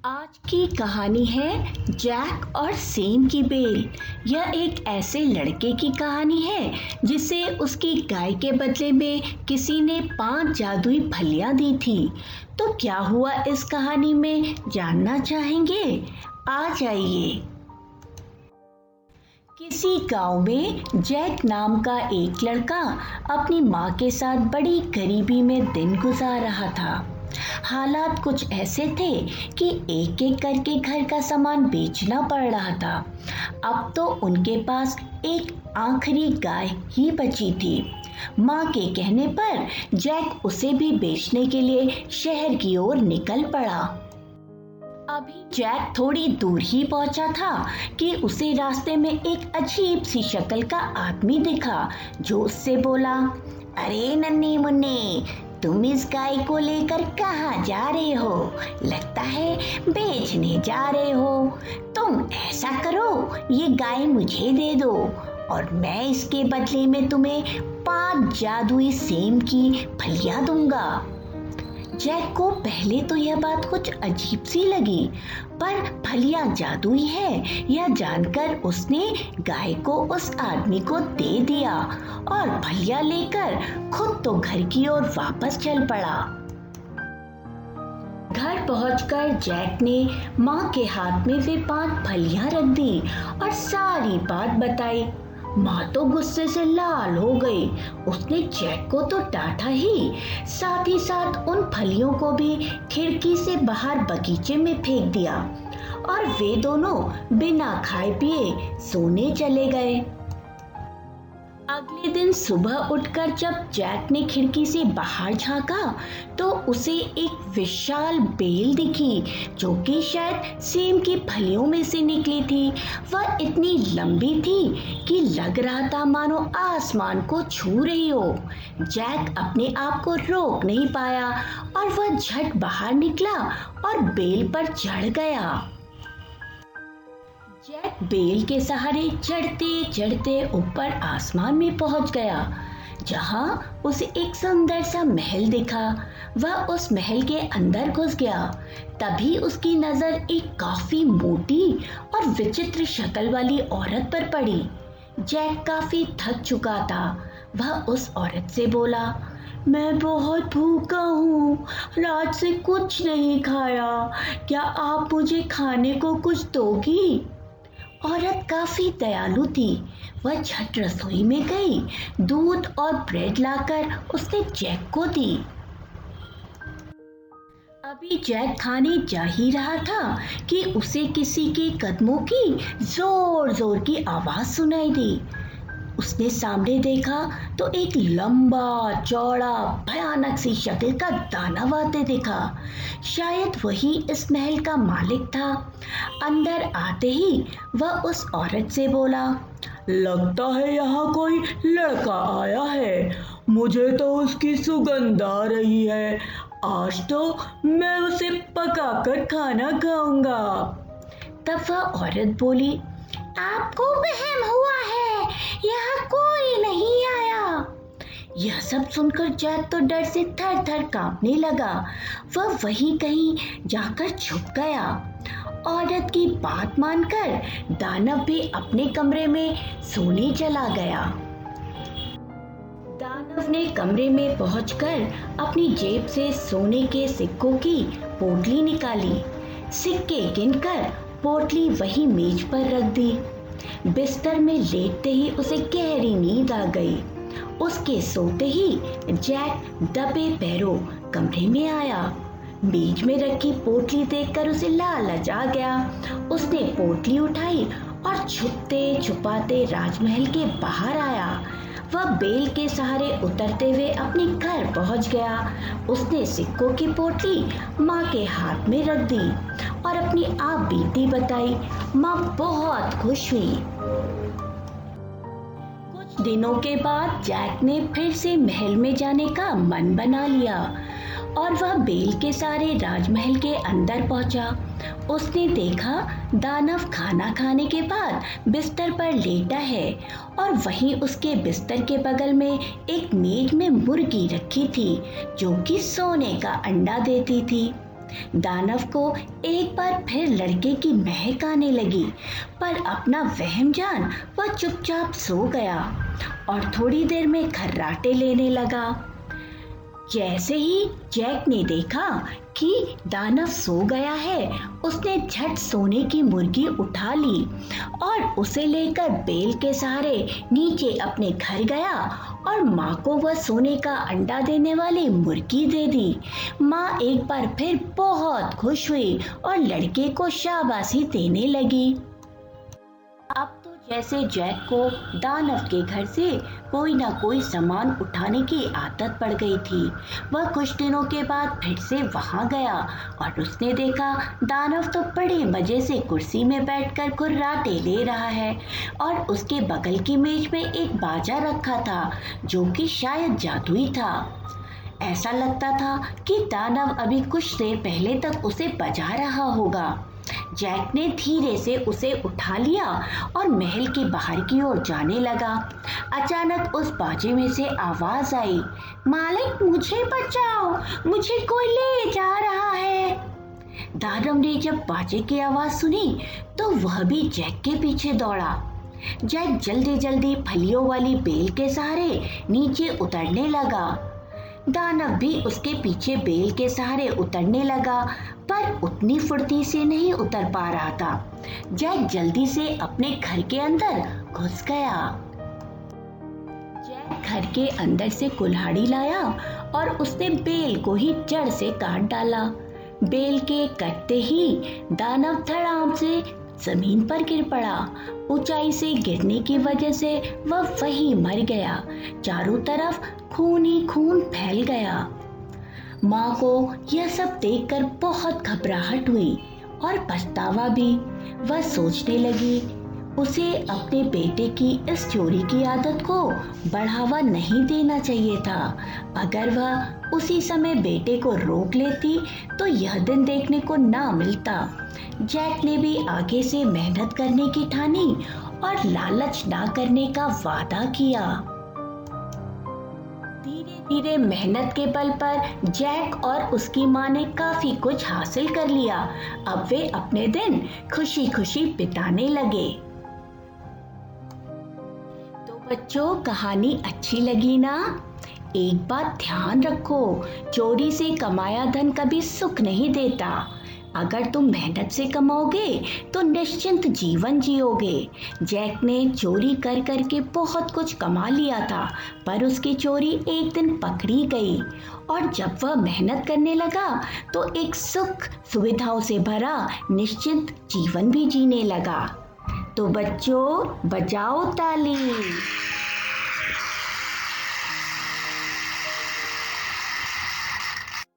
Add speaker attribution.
Speaker 1: आज की कहानी है जैक और सेम की बेल। यह एक ऐसे लड़के की कहानी है जिसे उसकी गाय के बदले में किसी ने 5 जादुई फलियां दी थी। तो क्या हुआ इस कहानी में जानना चाहेंगे? आ जाइए। किसी गांव में जैक नाम का एक लड़का अपनी माँ के साथ बड़ी गरीबी में दिन गुजार रहा था। हालात कुछ ऐसे थे कि एक एक करके घर का सामान बेचना पड़ रहा था। अब तो उनके पास एक आखिरी गाय ही बची थी। माँ के कहने पर जैक उसे भी बेचने के लिए शहर की ओर निकल पड़ा। अभी जैक थोड़ी दूर ही पहुंचा था कि उसे रास्ते में एक अजीब सी शक्ल का आदमी दिखा जो उससे बोला, अरे नन्हे मुन्ने, तुम इस गाय को लेकर कहाँ जा रहे हो? लगता है बेचने जा रहे हो। तुम ऐसा करो, ये गाय मुझे दे दो और मैं इसके बदले में तुम्हें 5 जादुई सेम की फलियां दूंगा। जैक को पहले तो यह बात कुछ अजीब सी लगी, पर फलियां जादुई है यह जानकर उसने गाय को उस आदमी को दे दिया और फलियां लेकर खुद तो घर की ओर वापस चल पड़ा। घर पहुंचकर जैक ने माँ के हाथ में वे 5 फलियां रख दी और सारी बात बताई। माँ तो गुस्से से लाल हो गई। उसने जैक को तो डांटा ही, साथ ही साथ उन फलियों को भी खिड़की से बाहर बगीचे में फेंक दिया और वे दोनों बिना खाए पिए सोने चले गए। अगले दिन सुबह उठकर जब जैक ने खिड़की से बाहर झांका तो उसे एक विशाल बेल दिखी जो कि शायद सेम की फलियों में से निकली थी। वह इतनी लंबी थी कि लग रहा था मानो आसमान को छू रही हो। जैक अपने आप को रोक नहीं पाया और वह झट बाहर निकला और बेल पर चढ़ गया। जैक बेल के सहारे चढ़ते चढ़ते ऊपर आसमान में पहुंच गया, जहां उसे एक सुंदर सा महल दिखा। वह उस महल के अंदर घुस गया। तभी उसकी नजर एक काफी मोटी और विचित्र शक्ल वाली औरत पर पड़ी। जैक काफी थक चुका था। वह उस औरत से बोला, मैं बहुत भूखा हूँ, रात से कुछ नहीं खाया, क्या आप मुझे खाने को कुछ दोगी? औरत काफी दयालु थी। वह झट रसोई में गई, दूध और ब्रेड लाकर उसने जैक को दी। अभी जैक खाने जा ही रहा था कि उसे किसी के कदमों की जोर जोर की आवाज सुनाई दी। उसने सामने देखा तो एक लंबा चौड़ा भयानक सी शक्ल का दानव आते दिखा। शायद वही इस महल का मालिक था। अंदर आते ही वह उस औरत से बोला,
Speaker 2: लगता है यहाँ कोई लड़का आया है, मुझे तो उसकी सुगंध आ रही है। आज तो मैं उसे पकाकर खाना खाऊंगा।
Speaker 1: तब वह औरत बोली, आपको वहम हुआ है, यहाँ कोई नहीं आया। यह सब सुनकर जैक तो डर से थर थर कांपने लगा। वह वहीं कहीं जाकर छुप गया। औरत की बात मानकर दानव भी अपने कमरे में सोने चला गया। दानव ने कमरे में पहुंचकर अपनी जेब से सोने के सिक्कों की पोटली निकाली। सिक्के गिनकर पोटली वही मेज पर रख दी। बिस्तर में लेटते ही उसे गहरी नींद आ गई। उसके सोते ही जैक दबे पैरों कमरे में आया। मेज में रखी पोटली देखकर उसे लालच आ गया। उसने पोटली उठाई और छुपते छुपाते राजमहल के बाहर आया। वह बेल के सहारे उतरते हुए अपने घर पहुंच गया। उसने सिक्कों की पोटली माँ के हाथ में रख दी और अपनी आप बीती बताई। माँ बहुत खुश हुई। कुछ दिनों के बाद जैक ने फिर से महल में जाने का मन बना लिया और वह बेल के सहारे राजमहल के अंदर पहुंचा। उसने देखा दानव खाना खाने के बाद बिस्तर पर लेटा है और वहीं उसके बिस्तर के बगल में एक मेज में मुर्गी रखी थी जो कि सोने का अंडा देती थी। दानव को एक बार फिर लड़के की महक आने लगी, पर अपना वहम जान वह चुपचाप सो गया और थोड़ी देर में खर्राटे लेने लगा। जैसे ही जैक ने देखा कि दानव सो गया है, उसने झट सोने की मुर्गी उठा ली और उसे लेकर बेल के सहारे नीचे अपने घर गया और माँ को वह सोने का अंडा देने वाली मुर्गी दे दी। माँ एक बार फिर बहुत खुश हुई और लड़के को शाबाशी देने लगी। अब तो जैसे जैक को दानव के घर से कोई ना कोई सामान उठाने की आदत पड़ गई थी। वह कुछ दिनों के बाद फिर से वहां गया और उसने देखा दानव तो बड़े मजे से कुर्सी में बैठकर खर्राटे ले रहा है और उसके बगल की मेज में एक बाजा रखा था जो कि शायद जादुई था। ऐसा लगता था कि दानव अभी कुछ देर पहले तक उसे बजा रहा होगा। जैक ने धीरे से उसे उठा लिया और महल के बाहर की ओर जाने लगा। अचानक उस बाजे में से आवाज आई, मालिक मुझे बचाओ, मुझे कोई ले जा रहा है। दानव ने जब बाजे की आवाज सुनी तो वह भी जैक के पीछे दौड़ा। जैक जल्दी जल्दी फलियों वाली बेल के सहारे नीचे उतरने लगा। दानव भी उसके पीछे बेल के सहारे उतरने लगा, पर उतनी फुर्ती से नहीं उतर पा रहा था। जैक जल्दी से अपने घर के अंदर घुस गया। जैक घर के अंदर से कुल्हाड़ी लाया और उसने बेल को ही जड़ से काट डाला। बेल के कटते ही दानव धड़ाम से जमीन पर गिर पड़ा। ऊंचाई से गिरने की वजह से वह वहीं मर गया। चारों तरफ खून ही खून फैल गया। माँ को यह सब देखकर बहुत घबराहट हुई और पछतावा भी। वह सोचने लगी उसे अपने बेटे की इस चोरी की आदत को बढ़ावा नहीं देना चाहिए था। अगर वह उसी समय बेटे को रोक लेती तो यह दिन देखने को ना मिलता। जैक ने भी आगे से मेहनत करने की ठानी और लालच ना करने का वादा किया। धीरे धीरे मेहनत के बल पर जैक और उसकी माँ ने काफी कुछ हासिल कर लिया। अब वे अपने दिन खुशी खुशी बिताने लगे। तो बच्चों, कहानी अच्छी लगी ना? एक बात ध्यान रखो, चोरी से कमाया धन कभी सुख नहीं देता। अगर तुम मेहनत से कमाओगे तो निश्चिंत जीवन जियोगे। जैक ने चोरी कर कर के बहुत कुछ कमा लिया था, पर उसकी चोरी एक दिन पकड़ी गई और जब वह मेहनत करने लगा तो एक सुख सुविधाओं से भरा निश्चिंत जीवन भी जीने लगा। तो बच्चों, बजाओ ताली।